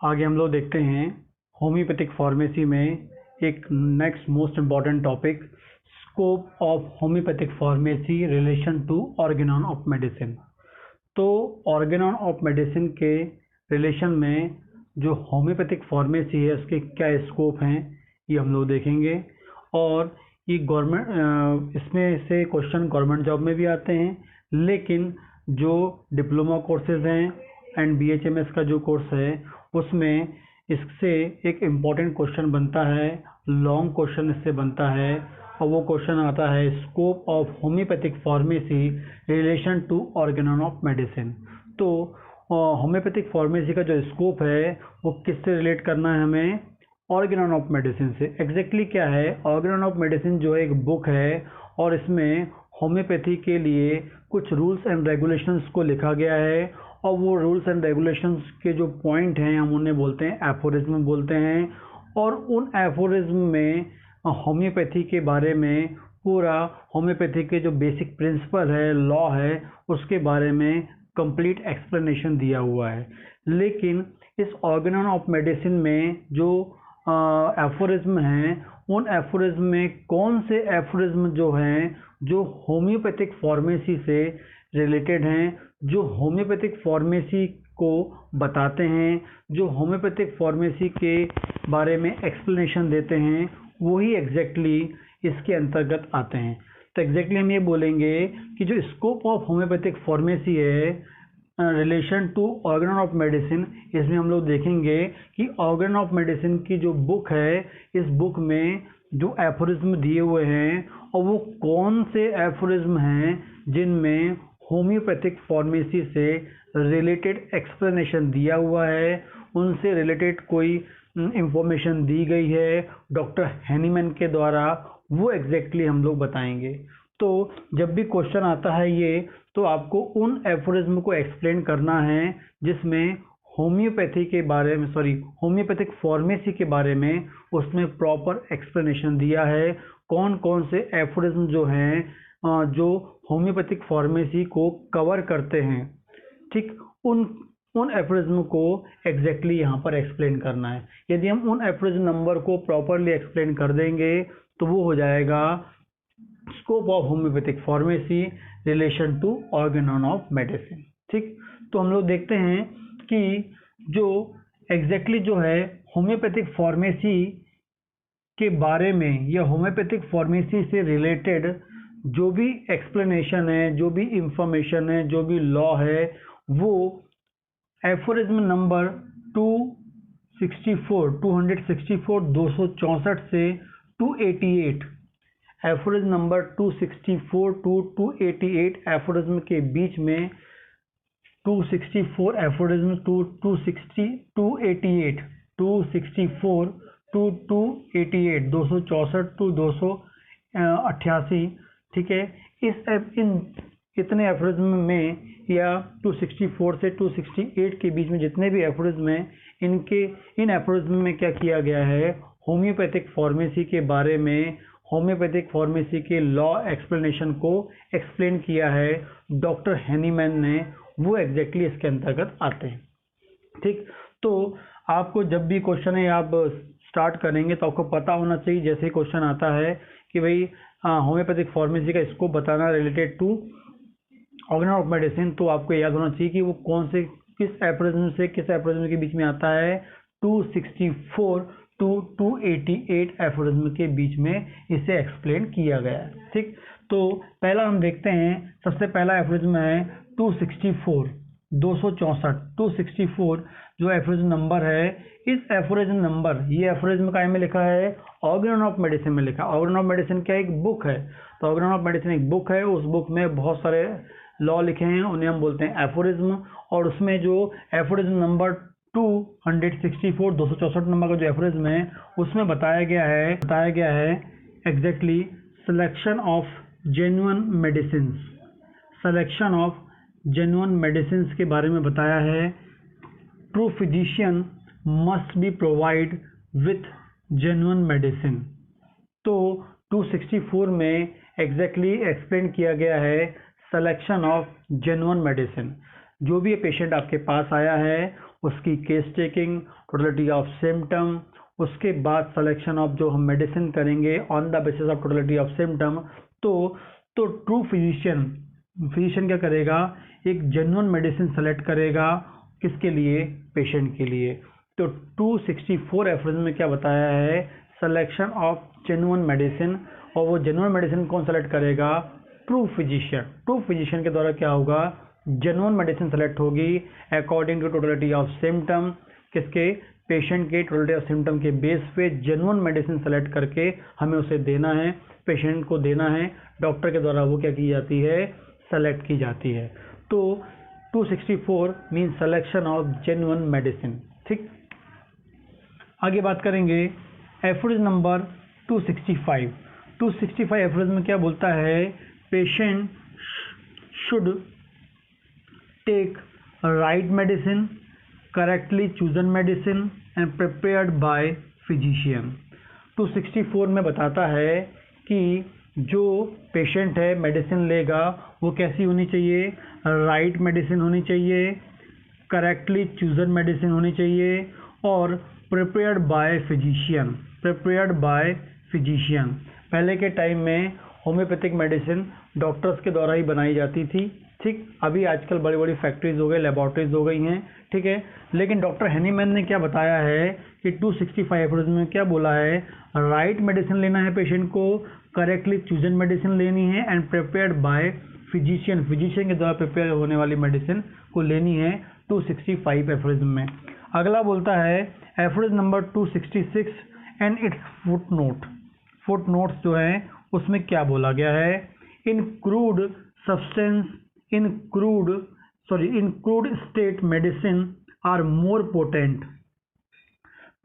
आगे हम लोग देखते हैं होम्योपैथिक फार्मेसी में एक next most important topic, scope of homeopathic pharmacy relation to Organon of Medicine. तो ऑर्गेनॉन ऑफ मेडिसिन के रिलेशन में जो होम्योपैथिक फार्मेसी है उसके क्या स्कोप हैं ये हम लोग देखेंगे। और ये गवर्नमेंट इसमें से क्वेश्चन गवर्नमेंट जॉब में भी आते हैं, लेकिन जो डिप्लोमा कोर्सेज हैं एंड BHMS का जो कोर्स है उसमें इससे एक इम्पॉर्टेंट क्वेश्चन बनता है, लॉन्ग क्वेश्चन इससे बनता है और वो क्वेश्चन आता है scope of homeopathic pharmacy relation to Organon of Medicine. तो होम्योपैथिक फार्मेसी का जो स्कोप है वो किससे रिलेट करना है हमें? ऑर्गेनॉन ऑफ मेडिसिन से। एग्जैक्टली क्या है? ऑर्गेनॉन ऑफ मेडिसिन जो एक बुक है और इसमें होम्योपैथी के लिए कुछ रूल्स एंड रेगुलेशंस को लिखा गया है और वो रूल्स एंड रेगुलेशंस के जो पॉइंट हैं हम उन्हें बोलते हैं एफोरिज्म बोलते हैं। और उन एफोरिज्म में होम्योपैथी के बारे में पूरा होम्योपैथी के जो बेसिक प्रिंसिपल है, लॉ है, उसके बारे में कंप्लीट एक्सप्लेनेशन दिया हुआ है। लेकिन इस ऑर्गेनॉन ऑफ मेडिसिन में जो एफोरिज्म हैं उन एफोरिज्म में कौन से एफोरिज्म जो हैं जो होम्योपैथिक फार्मेसी से रिलेटेड हैं, जो होम्योपैथिक फार्मेसी को बताते हैं, जो होम्योपैथिक फार्मेसी के बारे में एक्सप्लेनेशन देते हैं, वही एग्जैक्टली इसके अंतर्गत आते हैं। तो एग्जैक्टली हम ये बोलेंगे कि जो स्कोप ऑफ होम्योपैथिक फार्मेसी है relation to Organon of Medicine, इसमें हम लोग देखेंगे कि ऑर्गेनॉन ऑफ मेडिसिन की जो बुक है इस बुक में जो एफोरिज्म दिए हुए हैं और वो कौन से एफोरिज्म हैं जिनमें होम्योपैथिक फार्मेसी से रिलेटेड एक्सप्लेनेशन दिया हुआ है, उनसे रिलेटेड कोई इंफॉर्मेशन दी गई है डॉक्टर हैनीमैन के द्वारा, वो एग्जैक्टली हम लोग बताएंगे। तो जब भी क्वेश्चन आता है ये, तो आपको उन एफोरिज्म को एक्सप्लेन करना है जिसमें होम्योपैथी के बारे में होम्योपैथिक फार्मेसी के बारे में उसमें प्रॉपर एक्सप्लेनेशन दिया है। कौन कौन से एफोरिज्म जो हैं जो होम्योपैथिक फार्मेसी को कवर करते हैं, ठीक उन एफोरिज्म को एग्जैक्टली यहाँ पर एक्सप्लेन करना है। यदि हम उन एफोरिज्म नंबर को प्रॉपरली एक्सप्लेन कर देंगे तो वो हो जाएगा scope of homeopathic pharmacy relation to Organon of Medicine. ठीक, तो हम लोग देखते हैं कि जो एग्जैक्टली जो है होम्योपैथिक फार्मेसी के बारे में या होम्योपैथिक फार्मेसी से रिलेटेड जो भी एक्सप्लेनेशन है, जो भी इंफॉर्मेशन है, जो भी लॉ है, वो एफोरिज्म नंबर 264 264 से 288 एफोरिज्म नंबर 264 टू 288 एफोरिज्म के बीच में 264 एफोरिज्म टू 288 264 टू 288 264 टू 288, ठीक है। इन इतने एफोरिज्म में या 264 से 268 के बीच में जितने भी एफोरिज्म हैं इन एफोरिज्म में क्या किया गया है? होम्योपैथिक फार्मेसी के बारे में, होम्योपैथिक फार्मेसी के लॉ एक्सप्लेनेशन को एक्सप्लेन किया है डॉक्टर हैनीमैन ने, वो एग्जैक्टली इसके अंतर्गत आते हैं। ठीक, तो आपको जब भी क्वेश्चन है आप स्टार्ट करेंगे तो आपको पता होना चाहिए, जैसे क्वेश्चन आता है कि भाई होम्योपैथिक फार्मेसी का स्कोप बताना related to Organon of Medicine, तो आपको याद होना चाहिए कि वो कौन से किस एफोरिज्म से किस एफोरिज्म के बीच में आता है। 264 टू 288 एफोरिज्म के बीच में इसे एक्सप्लेन किया गया है। ठीक, तो पहला हम देखते हैं, सबसे पहला एफोरिज्म है 264 264 जो एफोरिज्म नंबर है। इस एफोरिज्म नंबर, ये एफोरिज्म का में लिखा है ऑर्गेनॉन ऑफ मेडिसिन में लिखा। ऑर्गेनॉन ऑफ मेडिसिन क्या एक बुक है, तो ऑर्गेनॉन ऑफ मेडिसिन एक बुक है, उस बुक में बहुत सारे लॉ लिखे हैं, उन्हें हम बोलते हैं एफोरिज्म। और उसमें जो एफोरिज्म नंबर 264 नंबर का जो एफोरिज्म है उसमें बताया गया है exactly selection of genuine medicines के बारे में बताया है। True physician must be provide with genuine medicine. तो 264 में एग्जैक्टली एक्सप्लेन किया गया है सिलेक्शन ऑफ जेन्युइन मेडिसिन। जो भी पेशेंट आपके पास आया है उसकी case taking, totality of symptom, उसके बाद सिलेक्शन ऑफ जो हम मेडिसिन करेंगे on the basis of totality of symptom. तो ट्रू फिजिशियन क्या करेगा, एक जेन्युइन मेडिसिन सेलेक्ट करेगा, किसके लिए, पेशेंट के लिए। तो 264 एफरेज में क्या बताया है, सिलेक्शन ऑफ जेन्युइन मेडिसिन, और वो जेन्युइन मेडिसिन कौन सेलेक्ट करेगा, ट्रू फिजिशियन के द्वारा क्या होगा, जेन्युइन मेडिसिन सेलेक्ट होगी according to totality of symptom, किसके, पेशेंट के टोटलिटी ऑफ सिम्टम के बेस पे जेन्युइन मेडिसिन सेलेक्ट करके हमें उसे देना है, पेशेंट को देना है, डॉक्टर के द्वारा वो क्या की जाती है, सेलेक्ट की जाती है। तो 264 mean selection of genuine medicine. ठीक, आगे बात करेंगे एफरेज नंबर 265 एफरेज में क्या बोलता है, patient should take right medicine, correctly chosen medicine and prepared by physician. 264 में बताता है कि जो पेशेंट है मेडिसिन लेगा वो कैसी होनी चाहिए, राइट मेडिसिन होनी चाहिए, करेक्टली चूजन मेडिसिन होनी चाहिए, और प्रिपेयर्ड बाय फिजिशियन। पहले के टाइम में होम्योपैथिक मेडिसिन डॉक्टर्स के द्वारा ही बनाई जाती थी। ठीक, अभी आजकल बड़ी बड़ी फैक्ट्रीज हो गई, लेबोरेटरीज हो गई हैं। ठीक है, लेकिन डॉक्टर हैनीमैन ने क्या बताया है कि 265 एफरेज में क्या बोला है, राइट मेडिसिन लेना है पेशेंट को, करेक्टली चूजन मेडिसिन लेनी है एंड प्रिपेयर्ड बाय फिजिशियन के द्वारा प्रिपेयर होने वाली मेडिसिन को लेनी है 265 एफरेज में। अगला बोलता है aphorism number 266 and its footnotes जो है उसमें क्या बोला गया है, in crude state medicine are more potent.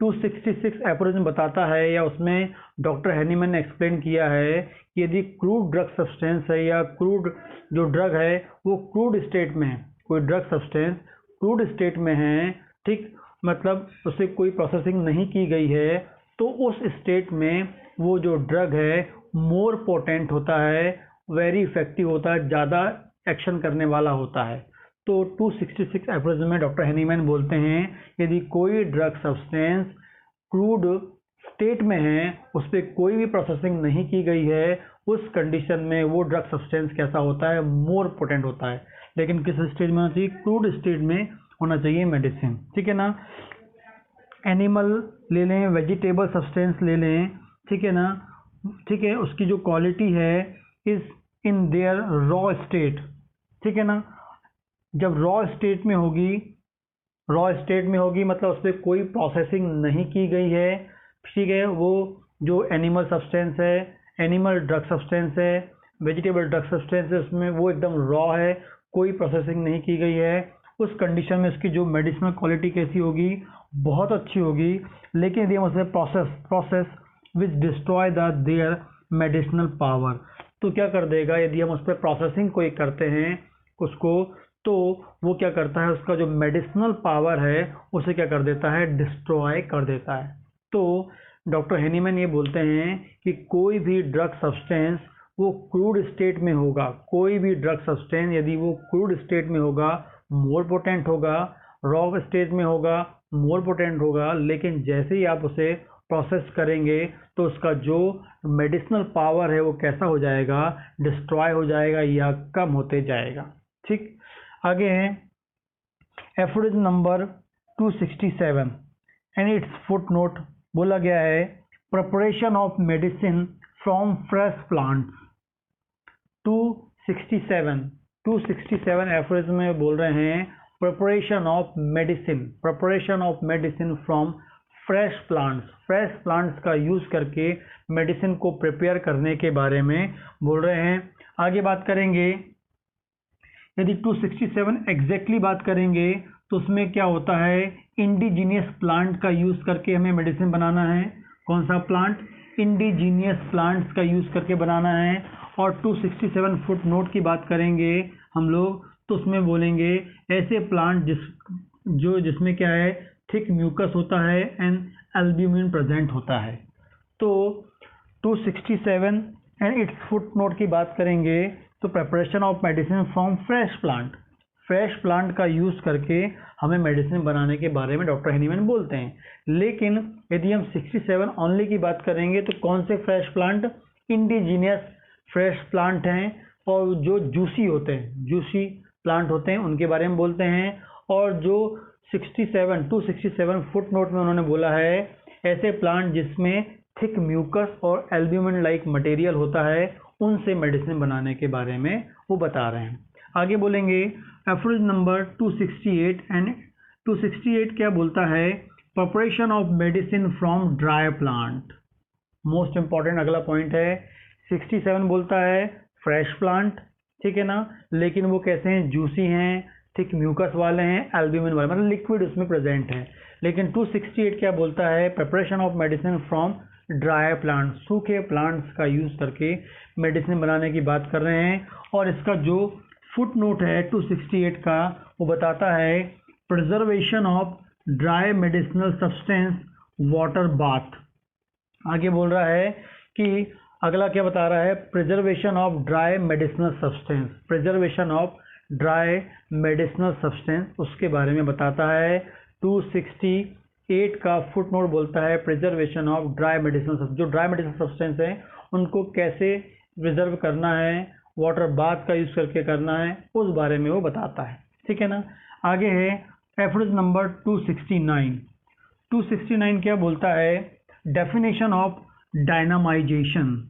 266 aphorism में बताता है, या उसमें डॉक्टर हैनीमैन ने एक्सप्लेन किया है कि यदि क्रूड ड्रग सब्सटेंस है या क्रूड जो ड्रग है वो क्रूड स्टेट में है, कोई ड्रग सब्सटेंस क्रूड स्टेट में है, ठीक, मतलब उससे कोई प्रोसेसिंग नहीं की गई है, तो उस स्टेट में वो जो ड्रग है मोर पोटेंट होता है, वेरी इफेक्टिव होता है, ज़्यादा एक्शन करने वाला होता है। तो 266 एफरेज में डॉक्टर हैनीमैन बोलते हैं यदि कोई ड्रग सब्सटेंस क्रूड स्टेट में है, उस पर कोई भी प्रोसेसिंग नहीं की गई है, उस कंडीशन में वो ड्रग सब्सटेंस कैसा होता है, मोर पोटेंट होता है। लेकिन किस स्टेज में होना चाहिए, क्रूड स्टेज में होना चाहिए मेडिसिन। ठीक है ना, एनिमल ले लें, वेजिटेबल सब्सटेंस ले लें, ठीक है ना, ठीक है, उसकी जो क्वालिटी है is in their raw state. ठीक है ना, जब रॉ स्टेट में होगी मतलब उस पर कोई प्रोसेसिंग नहीं की गई है। ठीक है, वो जो एनिमल सब्सटेंस है, एनिमल ड्रग सब्सटेंस है, वेजिटेबल ड्रग सब्सटेंस है, उसमें वो एकदम रॉ है, कोई प्रोसेसिंग नहीं की गई है, उस कंडीशन में उसकी जो मेडिसिनल क्वालिटी कैसी होगी, बहुत अच्छी होगी। लेकिन यदि हम उसे process which destroy there medicinal power, तो क्या कर देगा, यदि हम उस पर प्रोसेसिंग कोई करते हैं उसको, तो वो क्या करता है, उसका जो मेडिसिनल पावर है उसे क्या कर देता है, डिस्ट्रॉय कर देता है। तो डॉक्टर हैनीमैन ये बोलते हैं कि कोई भी ड्रग सब्सटेंस वो क्रूड स्टेट में होगा, कोई भी ड्रग सब्सटेंस यदि वो क्रूड स्टेट में होगा मोर पोटेंट होगा, रॉ स्टेट में होगा मोर पोटेंट होगा, लेकिन जैसे ही आप उसे प्रोसेस करेंगे तो उसका जो मेडिसिनल पावर है वो कैसा हो जाएगा, डिस्ट्रॉय हो जाएगा या कम होते जाएगा। ठीक, आगे है aphorism number 267 and it's footnote बोला गया है preparation of medicine from fresh plants. 267 एफरेज में बोल रहे हैं preparation of medicine from fresh plants का यूज करके मेडिसिन को प्रिपेयर करने के बारे में बोल रहे हैं। आगे बात करेंगे, यदि 267 एग्जैक्टली बात करेंगे तो उसमें क्या होता है, इंडिजीनियस प्लांट का यूज करके हमें मेडिसिन बनाना है। कौन सा प्लांट, इंडिजीनियस प्लांट्स का यूज करके बनाना है। और 267 फुट नोट की बात करेंगे हम लोग तो उसमें बोलेंगे ऐसे प्लांट जिसमें क्या है, थिक म्यूकस होता है एंड एल्ब्यूमिन प्रेजेंट होता है। तो 267 एंड इट्स फुट नोट की बात करेंगे तो preparation of medicine from fresh plant, fresh plant का यूज करके हमें मेडिसिन बनाने के बारे में डॉक्टर हैनीमैन बोलते हैं। लेकिन यदि हम 67 ओनली की बात करेंगे तो कौन से fresh plant? Indigenous fresh plant हैं और जो जूसी होते हैं, जूसी प्लांट होते हैं, उनके बारे में बोलते हैं। और जो 267 फुट नोट में उन्होंने बोला है ऐसे प्लांट जिसमें थिक म्यूकस और एल्ब्यूमिन लाइक मटेरियल होता है, उनसे मेडिसिन बनाने के बारे में वो बता रहे हैं। आगे बोलेंगे एफरोज नंबर 268 एंड 268 क्या बोलता है? Preparation of medicine from dry plant. Most important अगला पॉइंट है। 67 बोलता है फ्रेश प्लांट, ठीक है ना, लेकिन वो कैसे हैं? जूसी हैं, थिक म्यूकस वाले हैं, एल्ब्यूमिन वाले, मतलब लिक्विड उसमें प्रेजेंट है। लेकिन 268 क्या बोलता है? Preparation of medicine from dry plant, सूखे प्लांट्स का यूज करके मेडिसिन बनाने की बात कर रहे हैं। और इसका जो फुट नोट है 268 का, वो बताता है preservation of dry medicinal substance water bath. आगे बोल रहा है कि अगला क्या बता रहा है? Preservation of dry medicinal substance, preservation of dry medicinal substance, उसके बारे में बताता है। 268 का फुट नोट बोलता है प्रिजर्वेशन ऑफ ड्राई मेडिसिनल, जो ड्राई मेडिसिनल सब्सटेंस है उनको कैसे प्रिजर्व करना है, वाटर बाथ का यूज करके करना है, उस बारे में वो बताता है, ठीक है ना। आगे है एफरोज नंबर 269। 269 क्या बोलता है? Definition of dynamization,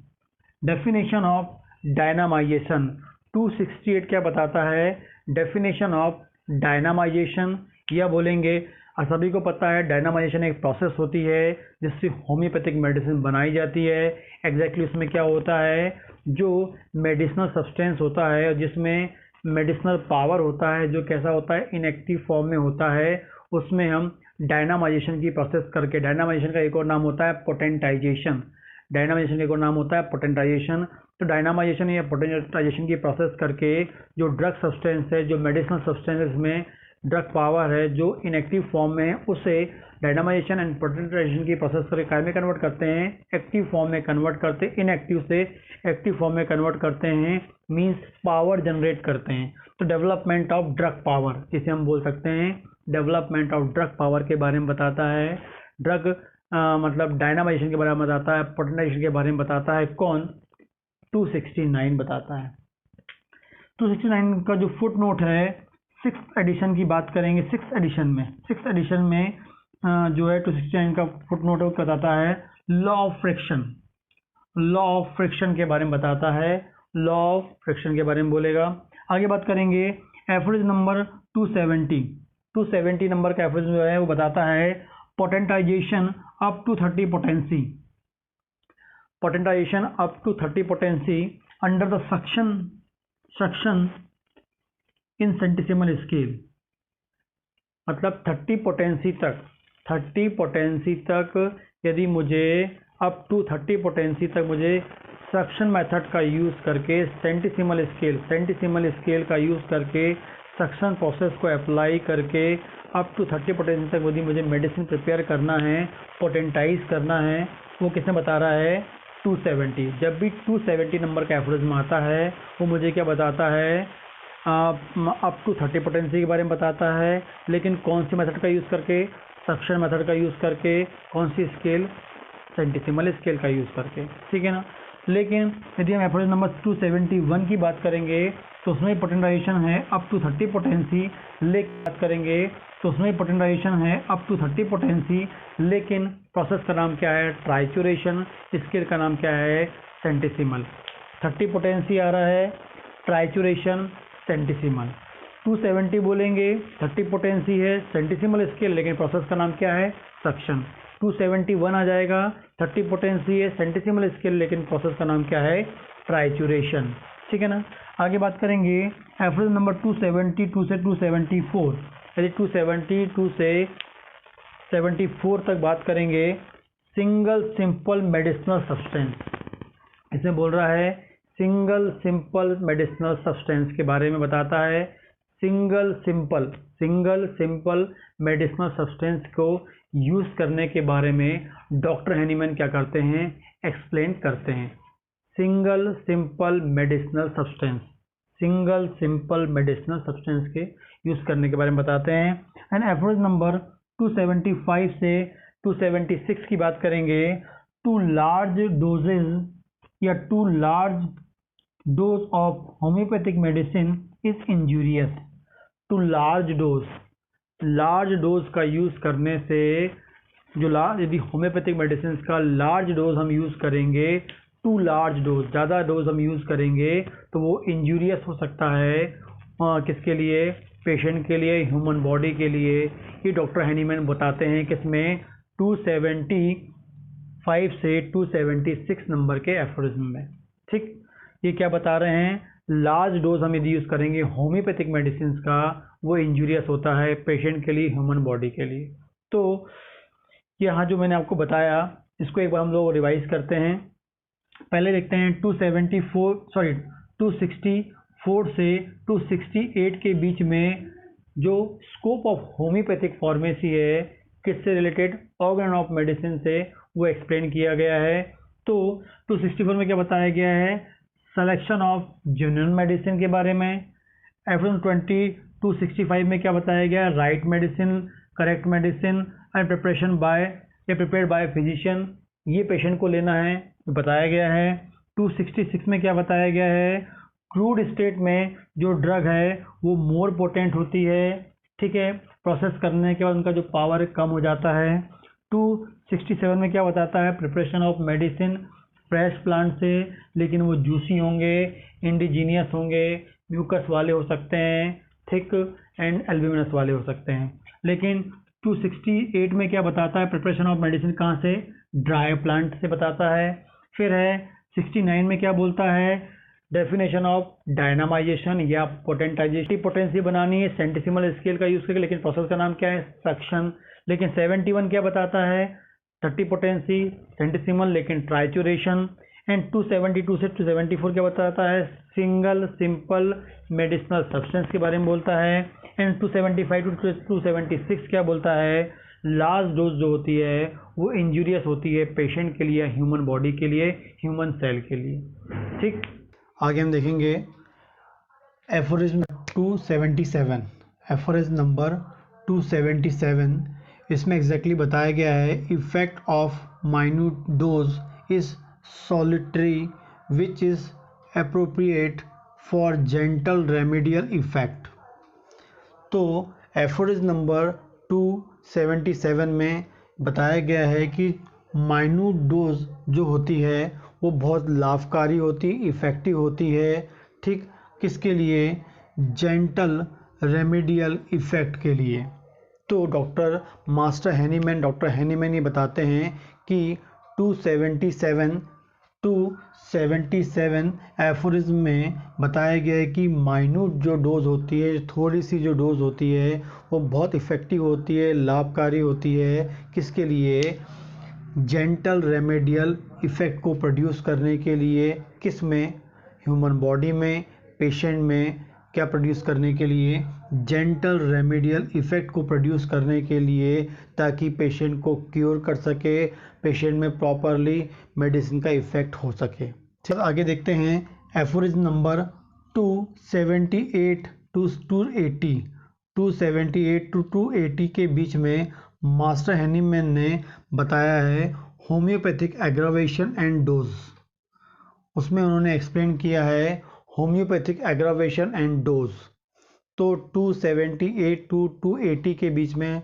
definition of dynamization. 268 क्या बताता है? डेफिनेशन ऑफ डायनामाइजेशन, या बोलेंगे सभी को पता है डायनामाइजेशन एक प्रोसेस होती है जिससे होम्योपैथिक मेडिसिन बनाई जाती है। एग्जैक्टली उसमें क्या होता है? जो मेडिसिनल सब्सटेंस होता है जिसमें मेडिसिनल पावर होता है, जो कैसा होता है? इनएक्टिव फॉर्म में होता है, उसमें हम डायनामाइजेशन की प्रोसेस करके, डायनामाइजेशन का एक और नाम होता है पोटेंटाइजेशन, डायनामाइजेशन का एक और नाम होता है पोटेंटाइजेशन। तो डायनामाइजेशन या पोटेंटाइजेशन की प्रोसेस करके जो ड्रग सब्सटेंस है, जो मेडिसिनल सब्सटेंस में ड्रग पावर है, जो इनएक्टिव फॉर्म में है, उसे डायनामाइजेशन एंड पोटेंटाइजेशन की प्रोसेस करके काय में कन्वर्ट करते हैं? एक्टिव फॉर्म में कन्वर्ट करते हैं, इनएक्टिव से एक्टिव फॉर्म में कन्वर्ट करते हैं, मींस पावर जनरेट करते हैं। तो डेवलपमेंट ऑफ ड्रग पावर, जिसे हम बोल सकते हैं डेवलपमेंट ऑफ ड्रग पावर के बारे में बताता है। ड्रग मतलब डायनामाइजेशन के बारे में बताता है, पोटेंटाइजेशन के बारे में बताता है। कौन? 269 बताता है। 269 का जो फुट नोट है, 6th एडिशन की बात करेंगे। 6th एडिशन में जो है 269 का फुट नोट बताता है law of friction, law of friction के बारे में बताता है, लॉ ऑफ फ्रिक्शन के बारे में बोलेगा। आगे बात करेंगे एवरेज नंबर 270 नंबर का एवरेज जो है वो बताता है potentization up to 30 potency, potentization up to 30 potency under the suction in centesimal scale, मतलब 30 पोटेंसी तक यदि मुझे अप टू 30 पोटेंसी तक मुझे सक्शन मेथड का यूज करके सेंटिसिमल स्केल का यूज करके सक्शन प्रोसेस को अप्लाई करके अप टू 30 पोटेंसी तक यदि मुझे मेडिसिन प्रिपेयर करना है, पोटेंटाइज करना है, वो किसने बता रहा है? 270। जब भी 270 नंबर का एवरेज में आता है वो मुझे क्या बताता है? अप टू 30 पोटेंसी के बारे में बताता है, लेकिन कौन सी मेथड का यूज़ करके? सक्शन मेथड का यूज़ करके। कौन सी स्केल? सेंटिसिमल स्केल का यूज़ करके, ठीक है ना। लेकिन यदि हम एवरेज नंबर 271 की बात करेंगे तो उसमें पोटेंटाइजेशन है अप टू 30 पोटेंसी, लेकिन बात करेंगे तो उसमें पोटेंटाइजेशन है अप टू 30 पोटेंसी, लेकिन प्रोसेस का नाम क्या है? ट्राइचुरेशन। स्केल का नाम क्या है? सेंटिसिमल। 30 पोटेंसी आ रहा है, ट्राइचुरेशन, सेंटिसिमल। 270 बोलेंगे, 30 पोटेंसी है, सेंटिसिमल स्केल, लेकिन प्रोसेस का नाम क्या है? सक्शन। 271 आ जाएगा, 30 पोटेंसी है, सेंटिसिमल स्केल, लेकिन प्रोसेस का नाम क्या है? ट्राइचुरेशन, ठीक है ना। आगे बात करेंगे एवरेज नंबर 272 से 274। यदि 272 से 74 तक बात करेंगे सिंगल सिंपल मेडिसिनल सब्सटेंस, इसमें बोल रहा है सिंगल सिंपल मेडिसिनल सब्सटेंस के बारे में बताता है। सिंगल सिंपल मेडिसिनल सब्सटेंस को यूज करने के बारे में डॉक्टर हैनीमैन क्या करते हैं? एक्सप्लेन करते हैं। Single simple medicinal substance, single simple medicinal substance के यूज करने के बारे में बताते हैं। एंड एफरोज नंबर 275 से 276 की बात करेंगे। टू लार्ज डोजेज या too large dose of homeopathic medicine is injurious. Too large dose का यूज करने से यदि होम्योपैथिक मेडिसिन का लार्ज डोज हम यूज करेंगे, टू लार्ज डोज, ज़्यादा डोज हम यूज करेंगे तो वो इंजूरियस हो सकता है। किसके लिए? पेशेंट के लिए, ह्यूमन बॉडी के लिए। ये डॉक्टर हैनीमैन बताते हैं किसमें? 275 से 276 नंबर के एफोरिज्म में। ठीक, ये क्या बता रहे हैं? लार्ज डोज हम यदि यूज करेंगे होम्योपैथिक मेडिसिन का, वो इंजूरियस होता है पेशेंट के लिए, ह्यूमन बॉडी के लिए। तो यहाँ जो मैंने आपको बताया, इसको एक बार हम लोग रिवाइज करते हैं। पहले देखते हैं 264 से 268 के बीच में जो स्कोप ऑफ होम्योपैथिक फार्मेसी है, किससे रिलेटेड? ऑर्गन ऑफ मेडिसिन से वो एक्सप्लेन किया गया है। तो 264 में क्या बताया गया है? सिलेक्शन ऑफ जेन्युइन मेडिसिन के बारे में। एफरोज 265 में क्या बताया गया? Right medicine, correct medicine and prepared by physician, ये पेशेंट को लेना है, बताया गया है। 266 में क्या बताया गया है? क्रूड स्टेट में जो ड्रग है वो मोर पोटेंट होती है। ठीक है, प्रोसेस करने के बाद उनका जो पावर कम हो जाता है। 267 में क्या बताता है? Preparation of medicine fresh plant से, लेकिन वो जूसी होंगे, इंडिजीनियस होंगे, म्यूकस वाले हो सकते हैं, थिक एंड एल्ब्यूमिनस वाले हो सकते हैं। लेकिन 268 में क्या बताता है? प्रिपरेशन ऑफ मेडिसिन कहाँ से? ड्राई प्लांट से बताता है। फिर है 69 में क्या बोलता है? डेफिनेशन ऑफ डायनामाइजेशन या पोटेंटाइजेशन। पोटेंसी बनानी है सेंटिसिमल स्केल का यूज करके, लेकिन प्रोसेस का नाम क्या है? सक्शन। लेकिन 71 क्या बताता है? 30 पोटेंसी सेंटिसिमल, लेकिन ट्राइचुरेशन। एंड 272 से 274 क्या बताता है? सिंगल सिंपल मेडिसिनल सब्सटेंस के बारे में बोलता है। एंड 275 टू 276 क्या बोलता है? लार्ज डोज जो होती है वो इंजूरियस होती है पेशेंट के लिए, ह्यूमन बॉडी के लिए, ह्यूमन सेल के लिए। ठीक, आगे हम देखेंगे एफोरिज्म 277, एफोरिज्म नंबर 277। इसमें एग्जैक्टली बताया गया है effect of minute dose is solitary which is appropriate for gentle remedial effect. तो एफोरिज्म नंबर 277 में बताया गया है कि माइन्यूट डोज जो होती है वो बहुत लाभकारी होती, इफ़ेक्टिव होती है। ठीक, किसके लिए? जेंटल रेमेडियल इफ़ेक्ट के लिए। तो डॉक्टर हैनीमैन ये बताते हैं कि 277 एफोरिज्म में बताया गया है कि माइन्यूट जो डोज होती है, थोड़ी सी जो डोज होती है वो बहुत इफ़ेक्टिव होती है, लाभकारी होती है। किसके लिए? जेंटल रेमेडियल इफ़ेक्ट को प्रोड्यूस करने के लिए। किस में? ह्यूमन बॉडी में, पेशेंट में। क्या प्रोड्यूस करने के लिए? जेंटल रेमेडियल इफ़ेक्ट को प्रोड्यूस करने के लिए, ताकि पेशेंट को क्योर कर सके, पेशेंट में प्रॉपरली मेडिसिन का इफ़ेक्ट हो सके। चलो आगे देखते हैं एफोरिज्म नंबर 278 टू 280 के बीच में मास्टर हैनीमैन ने बताया है होम्योपैथिक एग्रावेशन एंड डोज। उसमें उन्होंने एक्सप्लेन किया है होम्योपैथिक एग्रावेशन एंड डोज। तो 278 टू 280 के बीच में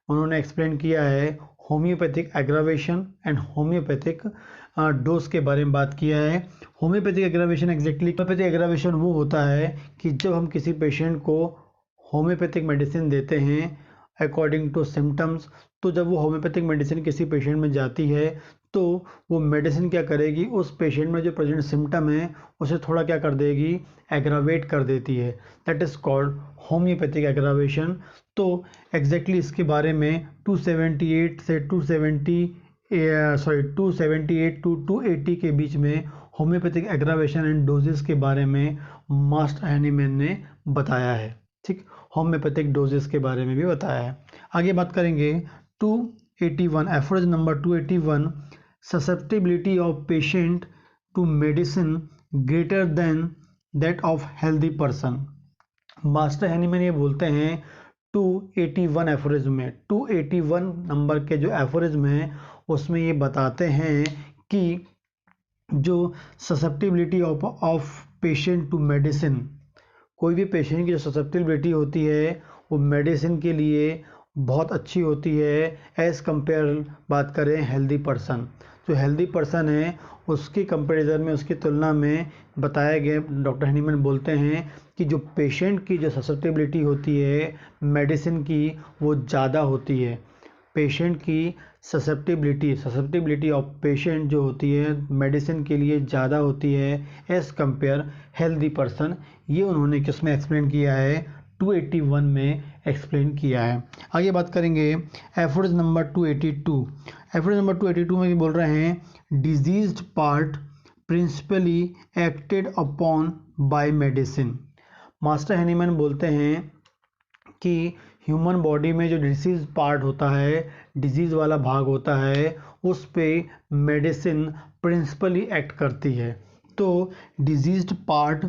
उन्होंने एक्सप्लेन किया है homeopathic aggravation and homeopathic dose के बारे में बात किया है। होम्योपैथिक एग्रावेशन होम्योपैथिक एग्रावेशन वो होता है कि जब हम किसी पेशेंट को होम्योपैथिक मेडिसिन देते हैं अकॉर्डिंग टू सिम्टम्स, तो जब वो होम्योपैथिक मेडिसिन किसी पेशेंट में जाती है तो वो मेडिसिन क्या करेगी? उस पेशेंट में जो प्रेजेंट सिम्टम है उसे थोड़ा क्या कर देगी? एग्रावेट कर देती है। That is called homeopathic aggravation. तो एग्जैक्टली इसके बारे में 278 से 278 टू 280 के बीच में होम्योपैथिक एग्रावेशन एंड डोजेस के बारे में मास्टर हैनीमैन ने बताया है। ठीक, होम्योपैथिक डोजेस के बारे में भी बताया है। आगे बात करेंगे 281, aphorism number 281, susceptibility of patient to medicine greater than that of healthy person. Master Hahnemann ये बोलते हैं 281 एफोरिज्म में, 281 नंबर के जो एफोरिज्म हैं उसमें ये बताते हैं कि जो susceptibility of patient to medicine, कोई भी पेशेंट की जो ससेप्टिबिलिटी होती है वो मेडिसिन के लिए बहुत अच्छी होती है एज़ कंपेयर बात करें हेल्दी पर्सन। जो हेल्दी पर्सन है उसकी कंपैरिजन में, उसकी तुलना में बताया गया, डॉक्टर हैनीमैन बोलते हैं कि जो पेशेंट की जो ससेप्टिबिलिटी होती है मेडिसिन की वो ज़्यादा होती है। पेशेंट की ससेप्टिबिलिटी ऑफ पेशेंट जो होती है मेडिसिन के लिए ज़्यादा होती है एज़ कंपेयर हेल्दी पर्सन। ये उन्होंने किसमें एक्सप्लेन किया है, 281 में एक्सप्लेन किया है। आगे बात करेंगे एफोरिज्म नंबर 282। एफोरिज्म नंबर 282 में बोल रहे हैं diseased part principally acted upon bye medicine. Master Hahnemann बोलते हैं कि ह्यूमन बॉडी में जो डिजीज पार्ट होता है, डिजीज़ वाला भाग होता है, उस पे मेडिसिन प्रिंसिपली एक्ट करती है। तो diseased part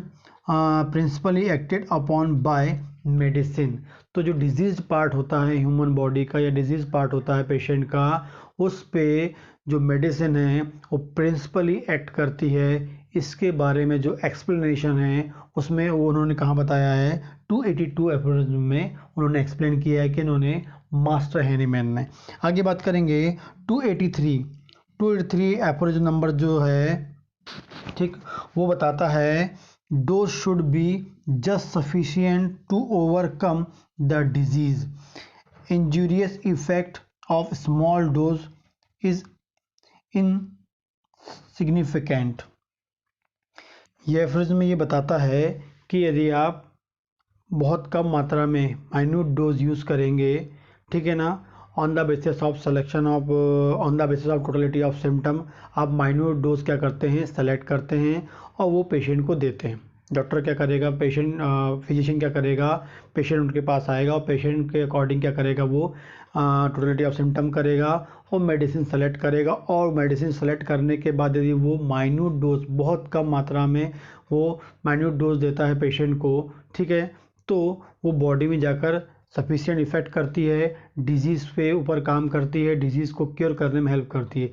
principally acted upon bye medicine. तो जो डिजीज्ड पार्ट होता है ह्यूमन बॉडी का या डिजीज पार्ट होता है पेशेंट का, उस पे जो मेडिसिन है वो प्रिंसिपली एक्ट करती है। इसके बारे में जो एक्सप्लेनेशन है उसमें वो उन्होंने कहाँ बताया है, 282 एफोरिज्म में उन्होंने एक्सप्लेन किया है कि इन्होंने मास्टर हैनीमैन ने। आगे बात करेंगे 283 एफोरिज्म नंबर जो है, ठीक, वो बताता है dose should be just sufficient to overcome the disease, injurious effect of small dose is insignificant. ये एफोरिज्म में ये बताता है कि यदि आप बहुत कम मात्रा में माइन्यूट डोज यूज़ करेंगे, ठीक है ना, on the basis of selection of on the basis of totality of symptom, आप माइन्यूट डोज क्या करते हैं, सेलेक्ट करते हैं और वो पेशेंट को देते हैं। डॉक्टर क्या करेगा, फिजिशियन क्या करेगा, पेशेंट उनके पास आएगा और पेशेंट के अकॉर्डिंग क्या करेगा, वो टोटलिटी ऑफ सिम्टम करेगा और मेडिसिन सेलेक्ट करेगा। और मेडिसिन सेलेक्ट करने के बाद यदि वो माइन्यूट डोज, बहुत कम मात्रा में वो माइन्यूट डोज देता है पेशेंट को, ठीक है, तो वो बॉडी में जाकर सफिशिएंट इफेक्ट करती है, डिजीज़ पे ऊपर काम करती है, डिजीज़ को क्योर करने में हेल्प करती है।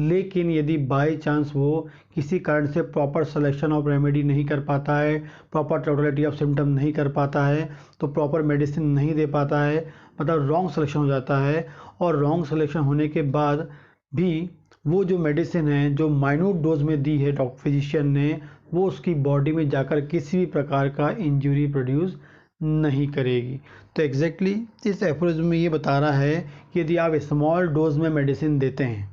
लेकिन यदि बाय चांस वो किसी कारण से प्रॉपर सिलेक्शन ऑफ रेमेडी नहीं कर पाता है, प्रॉपर टोटलिटी ऑफ सिम्टम नहीं कर पाता है, तो प्रॉपर मेडिसिन नहीं दे पाता है, मतलब रॉन्ग सिलेक्शन हो जाता है। और रॉन्ग सिलेक्शन होने के बाद भी वो जो मेडिसिन है जो माइन्यूट डोज में दी है डॉक्टर फिजिशियन ने, वो उसकी बॉडी में जाकर किसी भी प्रकार का इंजरी प्रोड्यूस नहीं करेगी। तो एग्जैक्टली इस एफोरिज्म में ये बता रहा है कि यदि आप स्मॉल डोज में मेडिसिन देते हैं,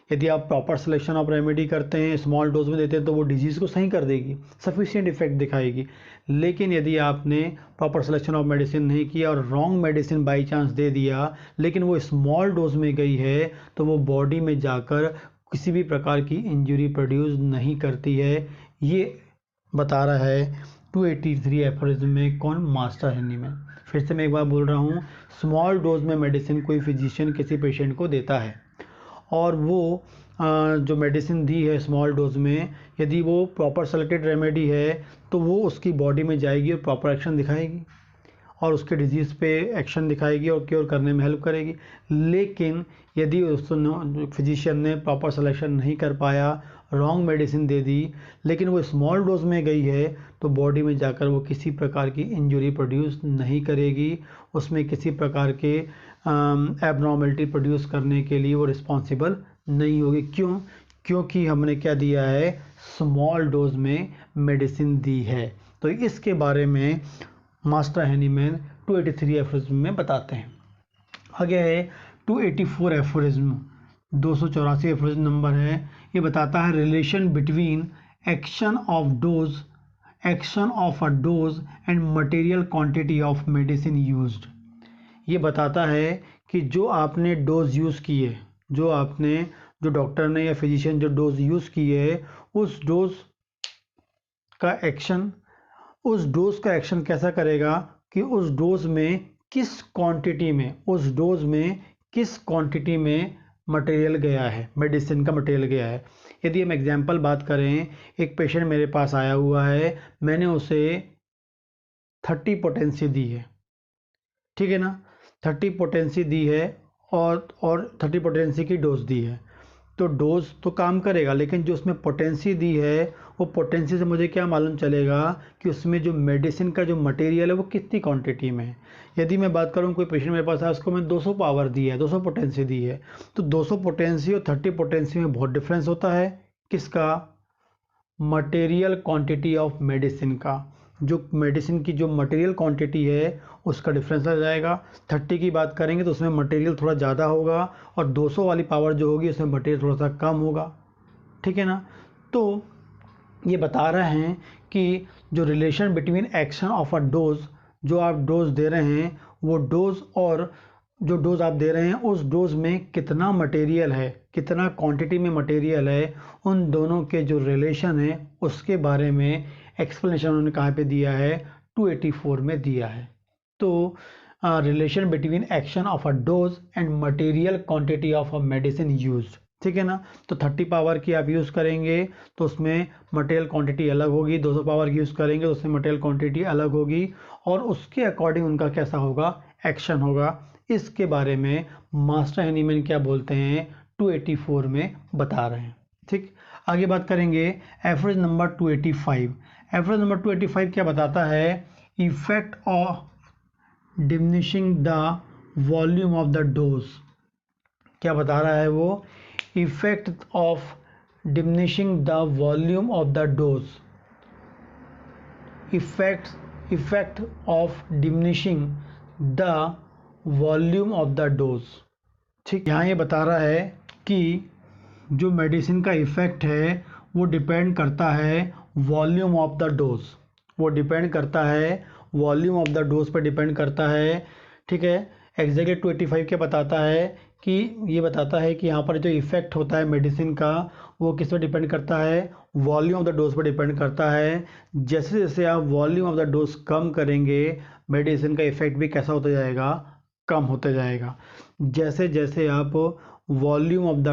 यदि आप प्रॉपर सिलेक्शन ऑफ रेमेडी करते हैं, स्मॉल डोज में देते हैं, तो वो डिजीज़ को सही कर देगी, सफिशिएंट इफेक्ट दिखाएगी। लेकिन यदि आपने प्रॉपर सिलेक्शन ऑफ मेडिसिन नहीं किया और रॉन्ग मेडिसिन बाई चांस दे दिया, लेकिन वो स्मॉल डोज में गई है, तो वो बॉडी में जाकर किसी भी प्रकार की इंजरी प्रोड्यूस नहीं करती है। ये बता रहा है 283 एफोरिज्म में कौन, मास्टर हैनीमैन। फिर से मैं एक बार बोल रहा हूँ, स्मॉल डोज में मेडिसिन कोई फिजिशियन किसी पेशेंट को देता है और वो जो मेडिसिन दी है स्मॉल डोज में, यदि वो प्रॉपर सेलेक्टेड रेमेडी है तो वो उसकी बॉडी में जाएगी और प्रॉपर एक्शन दिखाएगी और उसके डिजीज़ पे एक्शन दिखाएगी और क्योर करने में हेल्प करेगी। लेकिन यदि उस फिजिशियन ने प्रॉपर सिलेक्शन नहीं कर पाया, रॉन्ग मेडिसिन दे दी, लेकिन वो स्मॉल डोज में गई है, तो बॉडी में जाकर वो किसी प्रकार की इंजरी प्रोड्यूस नहीं करेगी, उसमें किसी प्रकार के एबनॉर्मलिटी प्रोड्यूस करने के लिए वो रिस्पॉन्सिबल नहीं होगी। क्यों? क्योंकि हमने क्या दिया है, स्मॉल डोज में मेडिसिन दी है। तो इसके बारे में मास्टर हैनीमैन 283 एफोरिज्म में बताते हैं। आगे है 284 एफोरिज्म, 284 एफोरिज्म नंबर है। ये बताता है relation between action of a dose and material quantity of medicine used. ये बताता है कि जो आपने डोज यूज़ की है, जो डॉक्टर ने या फिजिशियन जो डोज यूज़ की है, उस डोज का एक्शन कैसा करेगा कि उस डोज में किस क्वांटिटी में मटेरियल गया है, मेडिसिन का मटेरियल गया है। यदि हम एग्जाम्पल बात करें, एक पेशेंट मेरे पास आया हुआ है, मैंने उसे 30 पोटेंसी दी है, ठीक है ना, 30 पोटेंसी दी है और 30 पोटेंसी की डोज दी है। तो डोज तो काम करेगा, लेकिन जो उसमें पोटेंसी दी है वो पोटेंसी से मुझे क्या मालूम चलेगा कि उसमें जो मेडिसिन का जो मटेरियल है वो कितनी क्वांटिटी में है। यदि मैं बात करूँ, कोई पेशेंट मेरे पास है, उसको मैं 200 पावर दी है, 200 पोटेंसी दी है, तो 200 पोटेंसी और 30 पोटेंसी में बहुत डिफरेंस होता है। किसका? मटेरियल क्वांटिटी ऑफ मेडिसिन का। जो मेडिसिन की जो मटेरियल क्वांटिटी है उसका डिफरेंस आ जाएगा। 30 की बात करेंगे तो उसमें मटेरियल थोड़ा ज़्यादा होगा, और 200 वाली पावर जो होगी उसमें मटेरियल थोड़ा सा कम होगा, ठीक है ना। तो ये बता रहे हैं कि जो relation between action of a dose, जो आप डोज दे रहे हैं वो डोज और जो डोज आप दे रहे हैं उस डोज में कितना मटेरियल है, कितना क्वांटिटी में मटेरियल है, उन दोनों के जो रिलेशन है उसके बारे में एक्सप्लेनेशन उन्होंने कहाँ पे दिया है? 284 में दिया है। तो relation between action of a dose and material quantity of a medicine used, ठीक है ना। तो 30 पावर की आप यूज़ करेंगे तो उसमें मटेरियल क्वांटिटी अलग होगी, 200 पावर की यूज़ करेंगे तो उसमें मटेरियल क्वांटिटी अलग होगी, और उसके अकॉर्डिंग उनका कैसा होगा? एक्शन होगा। इसके बारे में मास्टर हैनीमैन क्या बोलते हैं? 284 में बता रहे हैं, ठीक। आगे बात करेंगे एवरेज नंबर 285। एवरेज नंबर 285 क्या बताता है? Effect of diminishing the volume of the dose. क्या बता रहा है वो? Effect of diminishing the volume of the dose. Effect of diminishing the volume of the dose, ठीक। यहाँ ये बता रहा है कि जो मेडिसिन का इफेक्ट है वो डिपेंड करता है वॉल्यूम ऑफ द डोज, वो डिपेंड करता है वॉल्यूम ऑफ द डोज पर डिपेंड करता है, ठीक है। एग्जैक्टली 285 क्या बताता है कि ये बताता है कि यहाँ पर जो इफेक्ट होता है मेडिसिन का वो किस पर डिपेंड करता है? वॉल्यूम ऑफ द डोज पर डिपेंड करता है। जैसे जैसे आप वॉल्यूम ऑफ द डोज कम करेंगे मेडिसिन का इफेक्ट भी कैसा होता जाएगा? कम होता जाएगा। जैसे जैसे आप वॉल्यूम ऑफ द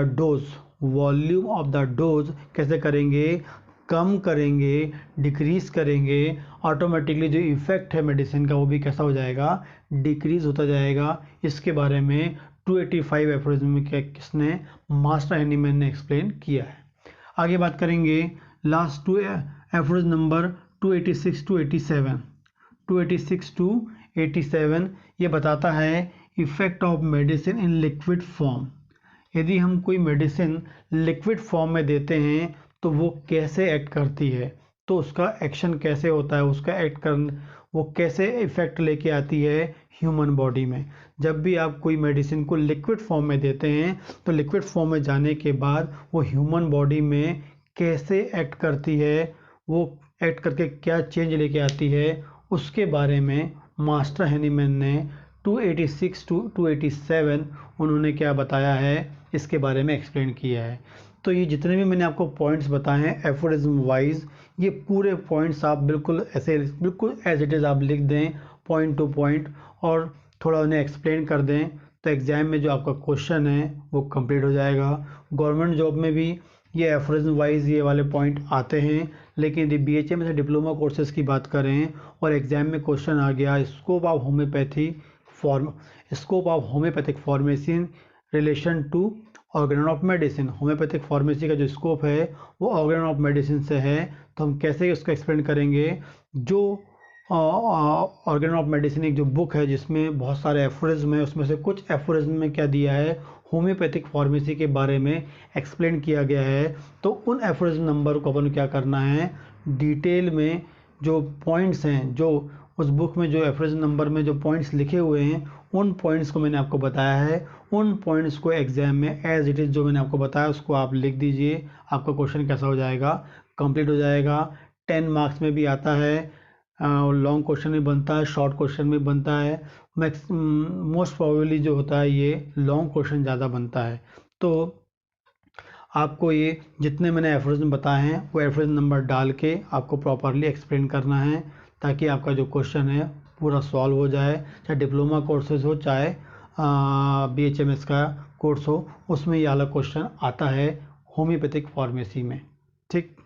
डोज कैसे करेंगे? कम करेंगे, डिक्रीज करेंगे, ऑटोमेटिकली जो इफेक्ट है मेडिसिन का वो भी कैसा हो जाएगा? डिक्रीज होता जाएगा। इसके बारे में 285 एफोरिज्म में क्या किसने? मास्टर हैनीमैन ने एक्सप्लेन किया है। आगे बात करेंगे last two aphorism number 286 to 87। 286 to 87 ये बताता है effect of medicine in liquid form. यदि हम कोई मेडिसिन लिक्विड फॉर्म में देते हैं तो वो कैसे एक्ट करती है, तो उसका एक्शन कैसे होता है, उसका एक्ट कर वो कैसे इफेक्ट लेके आती है ह्यूमन बॉडी में। जब भी आप कोई मेडिसिन को लिक्विड फॉर्म में देते हैं तो लिक्विड फॉर्म में जाने के बाद वो ह्यूमन बॉडी में कैसे एक्ट करती है, वो एक्ट करके क्या चेंज लेके आती है, उसके बारे में मास्टर हैनीमैन ने 286 टू 287 उन्होंने क्या बताया है, इसके बारे में एक्सप्लेन किया है। तो ये जितने भी मैंने आपको पॉइंट्स बताए हैं एफोरिज्म वाइज, ये पूरे पॉइंट्स आप बिल्कुल ऐसे बिल्कुल एज इट इज़ आप लिख दें पॉइंट टू पॉइंट, और थोड़ा उन्हें एक्सप्लेन कर दें, तो एग्ज़ाम में जो आपका क्वेश्चन है वो कंप्लीट हो जाएगा। गवर्नमेंट जॉब में भी ये एफोरिज्म वाइज ये वाले पॉइंट आते हैं, लेकिन यदि BHA में से डिप्लोमा कोर्सेज़ की बात करें और एग्ज़ाम में क्वेश्चन आ गया scope of homeopathic pharmacy in relation to Organon of medicine. Homoeopathic pharmacy का जो स्कोप है वो ऑर्गेनन ऑफ मेडिसिन से है, तो हम कैसे उसको एक्सप्लेन करेंगे? जो ऑर्गेनन ऑफ मेडिसिन एक जो बुक है जिसमें बहुत सारे एफोरिज्म है, उसमें से कुछ एफोरिज्म में क्या दिया है? होम्योपैथिक फार्मेसी के बारे में एक्सप्लेन किया गया है। तो उन एफोरिज्म नंबर को अपन क्या करना है? डिटेल में जो पॉइंट्स हैं, जो उस बुक में जो एफोरिज्म नंबर में जो पॉइंट्स लिखे हुए हैं उन पॉइंट्स को मैंने आपको बताया है, उन पॉइंट्स को एग्जाम में एज इट इज़ जो मैंने आपको बताया उसको आप लिख दीजिए। आपका क्वेश्चन कैसा हो जाएगा? कंप्लीट हो जाएगा। 10 मार्क्स में भी आता है, लॉन्ग क्वेश्चन में बनता है, शॉर्ट क्वेश्चन में बनता है। मोस्ट प्रोबेबली जो होता है ये लॉन्ग क्वेश्चन ज़्यादा बनता है। तो आपको ये जितने मैंने एफोरिज्म बताए हैं वो एफोरिज्म नंबर डाल के आपको प्रॉपरली एक्सप्लेन करना है, ताकि आपका जो क्वेश्चन है पूरा सॉल्व हो जाए, चाहे डिप्लोमा कोर्सेज हो चाहे BHMS का कोर्स हो उसमें ये वाला क्वेश्चन आता है होम्योपैथिक फार्मेसी में। ठीक।